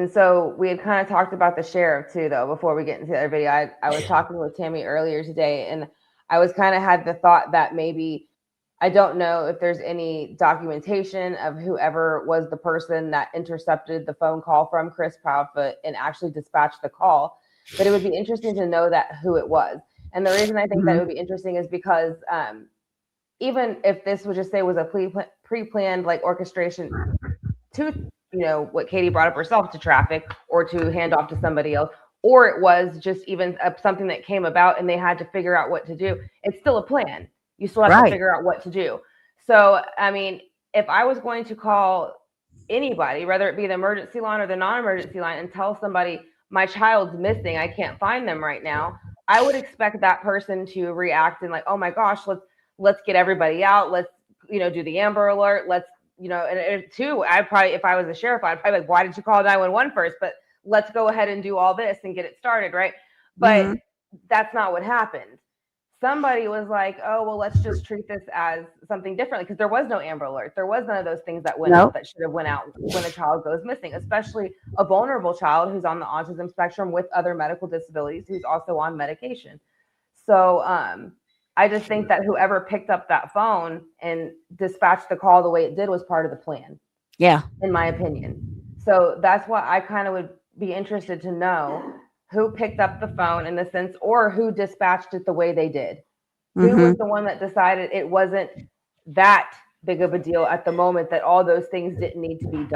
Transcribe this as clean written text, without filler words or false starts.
And so we had kind of talked about the sheriff too, though, before we get into the other video. I was talking with Tammy earlier today, and I was kind of had the thought that maybe, I don't know if there's any documentation of whoever was the person that intercepted the phone call from Chris Proudfoot and actually dispatched the call, but it would be interesting to know that who it was. And the reason I think that it would be interesting is because even if this would just say was a pre-planned like orchestration to, what Katie brought up herself, to traffic or to hand off to somebody else, or it was just even something that came about and they had to figure out what to do, it's still a plan. You still have to figure out what to do. So, I mean, if I was going to call anybody, whether it be the emergency line or the non-emergency line, and tell somebody my child's missing, I can't find them right now, I would expect that person to react and like, oh my gosh, let's get everybody out. Let's, do the Amber Alert. Let's, and two, I'd probably, if I was a sheriff, I'd probably like, why did you call 911 first? But let's go ahead and do all this and get it started, right? But that's not what happened. Somebody was like, oh, well, let's just treat this as something differently, because there was no Amber Alert. There was none of those things that went out that should have went out when a child goes missing, especially a vulnerable child who's on the autism spectrum with other medical disabilities, who's also on medication. So I just think that whoever picked up that phone and dispatched the call the way it did was part of the plan. Yeah. In my opinion. So that's why I kind of would be interested to know who picked up the phone in the sense, or who dispatched it the way they did. Who was the one that decided it wasn't that big of a deal at the moment that all those things didn't need to be done?